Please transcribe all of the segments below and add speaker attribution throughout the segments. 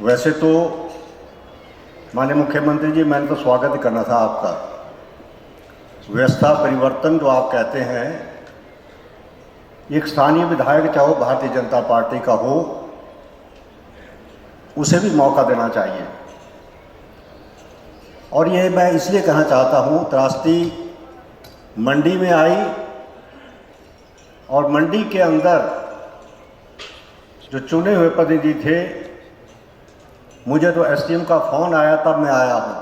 Speaker 1: वैसे तो माननीय मुख्यमंत्री जी, मैंने तो स्वागत ही करना था आपका। व्यवस्था परिवर्तन जो आप कहते हैं, एक स्थानीय विधायक चाहे भारतीय जनता पार्टी का हो, उसे भी मौका देना चाहिए। और ये मैं इसलिए कहना चाहता हूँ, त्रासदी मंडी में आई और मंडी के अंदर जो चुने हुए प्रतिनिधि थे, मुझे तो एसडीएम का फ़ोन आया तब मैं आया हूँ।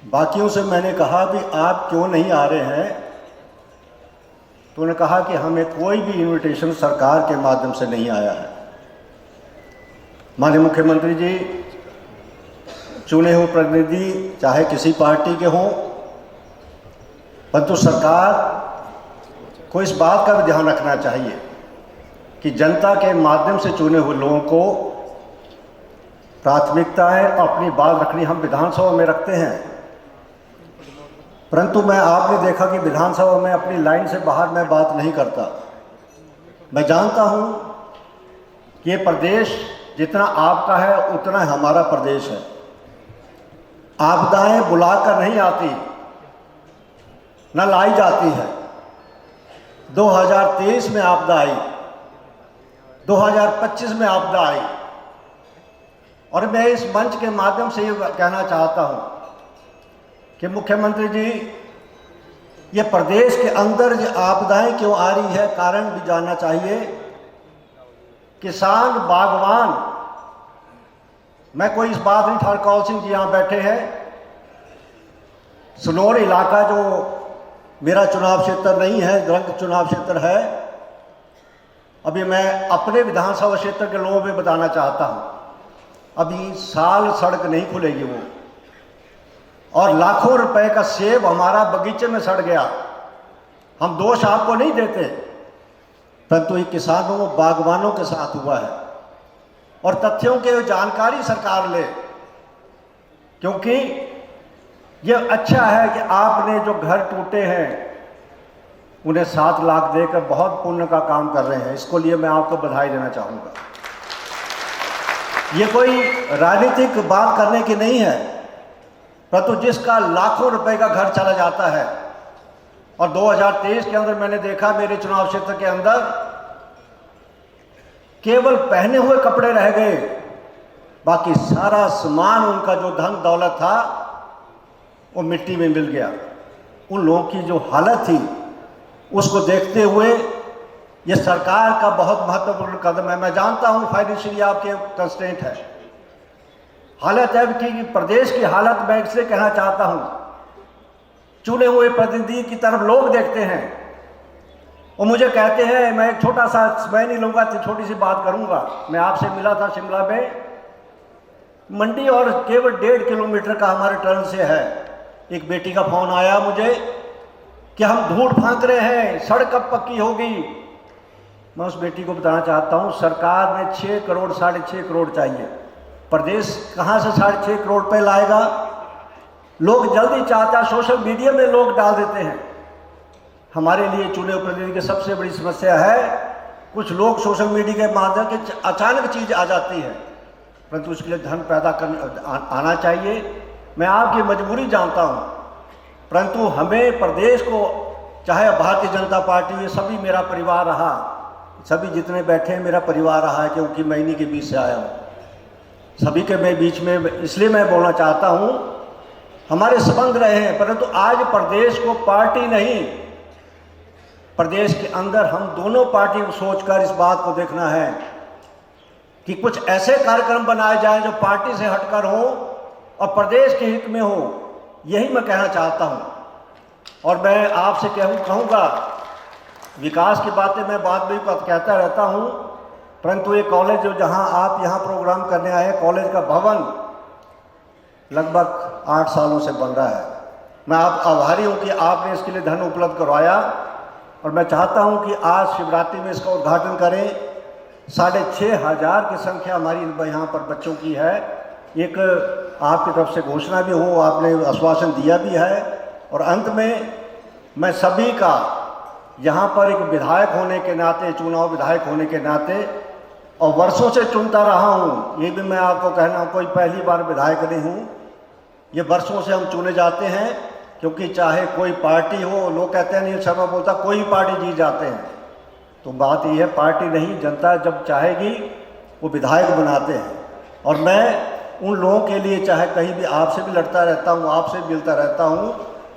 Speaker 1: बाकियों से मैंने कहा भी आप क्यों नहीं आ रहे हैं, तो उन्होंने कहा कि हमें कोई भी इनविटेशन सरकार के माध्यम से नहीं आया है। माननीय मुख्यमंत्री जी, चुने हुए प्रतिनिधि चाहे किसी पार्टी के हों, परंतु सरकार को इस बात का भी ध्यान रखना चाहिए कि जनता के माध्यम से चुने हुए लोगों को प्राथमिकता है। अपनी बात रखनी हम विधानसभा में रखते हैं, परंतु आपने देखा कि विधानसभा में अपनी लाइन से बाहर मैं बात नहीं करता। मैं जानता हूं कि ये प्रदेश जितना आपका है उतना हमारा प्रदेश है। आपदाएं बुलाकर नहीं आती, न लाई जाती है। 2023 में आपदा आई, 2025 में आपदा आई, और मैं इस मंच के माध्यम से ये कहना चाहता हूं कि मुख्यमंत्री जी, ये प्रदेश के अंदर जो आपदाएं क्यों आ रही है, कारण भी जानना चाहिए। किसान, बागवान, मैं कोई इस बात नहीं, ठाकुर सिंह जी यहाँ बैठे हैं, सनौर इलाका जो मेरा चुनाव क्षेत्र नहीं है, रंग चुनाव क्षेत्र है। अभी मैं अपने विधानसभा क्षेत्र के लोगों में बताना चाहता हूँ, अभी साल सड़क नहीं खुलेगी वो, और लाखों रुपए का सेब हमारा बगीचे में सड़ गया। हम दोष आपको नहीं देते, परंतु ये किसानों, बागवानों के साथ हुआ है। और तथ्यों की जानकारी सरकार ले, क्योंकि ये अच्छा है कि आपने जो घर टूटे हैं उन्हें 7 लाख देकर बहुत पुण्य का काम कर रहे हैं। इसको लिए मैं आपको बधाई देना चाहूँगा। ये कोई राजनीतिक बात करने की नहीं है, परंतु जिसका लाखों रुपए का घर चला जाता है, और 2023 के अंदर मैंने देखा मेरे चुनाव क्षेत्र के अंदर केवल पहने हुए कपड़े रह गए, बाकी सारा सामान, उनका जो धन दौलत था वो मिट्टी में मिल गया। उन लोगों की जो हालत थी, उसको देखते हुए ये सरकार का बहुत महत्वपूर्ण कदम है। मैं जानता हूं फाइनेंशियली आपके कंस्ट्रेंट है, हालत है कि प्रदेश की हालत मैं इसलिए कहना चाहता हूं, चुने हुए प्रतिनिधि की तरफ लोग देखते हैं, वो मुझे कहते हैं, मैं एक छोटा सा समय नहीं लूंगा, छोटी सी बात करूंगा। मैं आपसे मिला था शिमला में, मंडी और केवल 1.5 किलोमीटर का हमारे टर्न से है। एक बेटी का फोन आया मुझे कि हम धूल फांक रहे हैं, सड़क कब पक्की होगी। मैं उस बेटी को बताना चाहता हूं, सरकार ने 6 करोड़ 6.5 करोड़ चाहिए, प्रदेश कहां से 6.5 करोड़ रुपए लाएगा। लोग जल्दी चाहता, सोशल मीडिया में लोग डाल देते हैं। हमारे लिए चुने हुए प्रतिनिधि की सबसे बड़ी समस्या है, कुछ लोग सोशल मीडिया के माध्यम से अचानक चीज आ जाती है, परंतु उसके लिए धन पैदा आना चाहिए। मैं आपकी मजबूरी जानता हूं, परंतु हमें प्रदेश को, चाहे भारतीय जनता पार्टी, ये सभी मेरा परिवार रहा, सभी जितने बैठे हैं मेरा परिवार रहा है, क्योंकि मैं इन्हीं के बीच से आया हूं। सभी के मैं बीच में, इसलिए मैं बोलना चाहता हूं, हमारे संबंध रहे हैं, परंतु आज प्रदेश को पार्टी नहीं, प्रदेश के अंदर हम दोनों पार्टी को सोचकर इस बात को देखना है कि कुछ ऐसे कार्यक्रम बनाए जाएं जो पार्टी से हटकर हो और प्रदेश के हित में हो। यही मैं कहना चाहता हूं। और मैं आपसे कहूँगा, विकास की बातें मैं बाद में कहता रहता हूं, परंतु ये कॉलेज जो जहां आप यहां प्रोग्राम करने आए हैं, कॉलेज का भवन लगभग 8 सालों से बन रहा है। मैं आप आभारी हूं कि आपने इसके लिए धन उपलब्ध करवाया, और मैं चाहता हूं कि आज शिवरात्रि में इसका उद्घाटन करें। 6,500 की संख्या हमारी यहाँ पर बच्चों की है। एक आपकी तरफ से घोषणा भी हो, आपने आश्वासन दिया भी है। और अंत में मैं सभी का यहाँ पर एक विधायक होने के नाते, चुनाव विधायक होने के नाते, और वर्षों से चुनता रहा हूँ। ये भी मैं आपको कहना, कोई पहली बार विधायक नहीं हूँ। ये वर्षों से हम चुने जाते हैं, क्योंकि चाहे कोई पार्टी हो, लोग कहते हैं अनिल शर्मा बोलता कोई पार्टी जीत जाते हैं, तो बात ये है पार्टी नहीं, जनता जब चाहेगी वो विधायक बनाते हैं। और मैं उन लोगों के लिए, चाहे कहीं भी आपसे भी लड़ता रहता हूँ, आपसे भी मिलता रहता हूँ,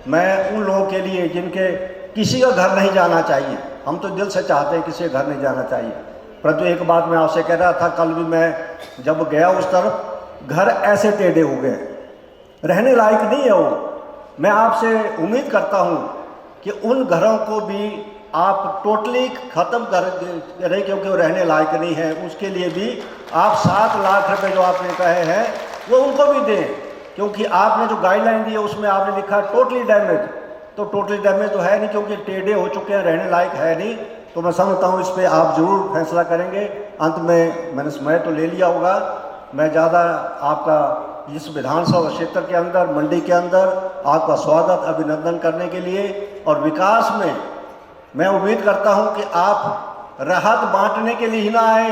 Speaker 1: मैं उन लोगों के लिए जिनके किसी का घर नहीं जाना चाहिए, हम तो दिल से चाहते हैं किसी का घर नहीं जाना चाहिए, परंतु एक बात मैं आपसे कह रहा था, कल भी मैं जब गया उस तरफ, घर ऐसे टेढ़े हो गए, रहने लायक नहीं है वो। मैं आपसे उम्मीद करता हूँ कि उन घरों को भी आप टोटली ख़त्म कर रहे, क्योंकि वो रहने लायक नहीं है। उसके लिए भी आप 7 लाख रुपए जो आपने कहे हैं वो उनको भी दें, क्योंकि आपने जो गाइडलाइन दी है उसमें आपने लिखा टोटली डैमेज, तो टोटली डैमेज तो है नहीं, क्योंकि टेढ़े हो चुके हैं, रहने लायक है नहीं। तो मैं समझता हूँ इस पर आप ज़रूर फैसला करेंगे। अंत में मैंने समय तो ले लिया होगा, मैं ज़्यादा आपका इस विधानसभा क्षेत्र के अंदर, मंडी के अंदर आपका स्वागत, अभिनंदन करने के लिए, और विकास में मैं उम्मीद करता हूं कि आप राहत बांटने के लिए ही ना आए।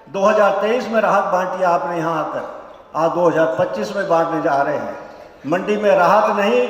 Speaker 1: 2023 में राहत बांटी आपने यहाँ आकर, आज 2025 में बांटने जा रहे हैं। मंडी में राहत नहीं,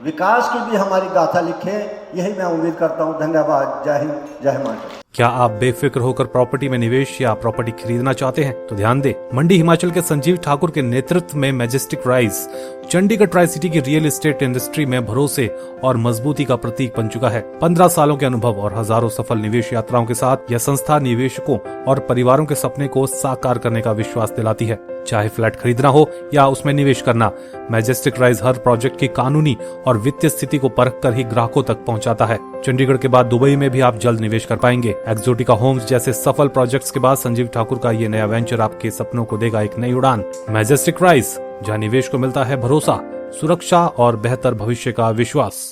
Speaker 1: विकास की भी हमारी गाथा लिखें, यही मैं उम्मीद करता हूं। धन्यवाद। जय हिंद, जय हिमाचल।
Speaker 2: क्या आप बेफिक्र होकर प्रॉपर्टी में निवेश या प्रॉपर्टी खरीदना चाहते हैं? तो ध्यान दें, मंडी हिमाचल के संजीव ठाकुर के नेतृत्व में majestic rise Chandigarh tri city की रियल एस्टेट इंडस्ट्री में भरोसे और मजबूती का प्रतीक बन चुका है। 15 सालों के अनुभव और हजारों सफल निवेश यात्राओं के साथ यह संस्था निवेशकों और परिवारों के सपने को साकार करने का विश्वास दिलाती है। चाहे फ्लैट खरीदना हो या उसमें निवेश करना, मैजेस्टिक राइज हर प्रोजेक्ट की कानूनी और वित्तीय स्थिति को परख कर ही ग्राहकों तक पहुंचाता है। चंडीगढ़ के बाद दुबई में भी आप जल्द निवेश कर पाएंगे। एक्सोटिका होम्स जैसे सफल प्रोजेक्ट्स के बाद संजीव ठाकुर का ये नया वेंचर आपके सपनों को देगा एक नई उड़ान। मैजेस्टिक राइज, जहां निवेश को मिलता है भरोसा, सुरक्षा और बेहतर भविष्य का विश्वास।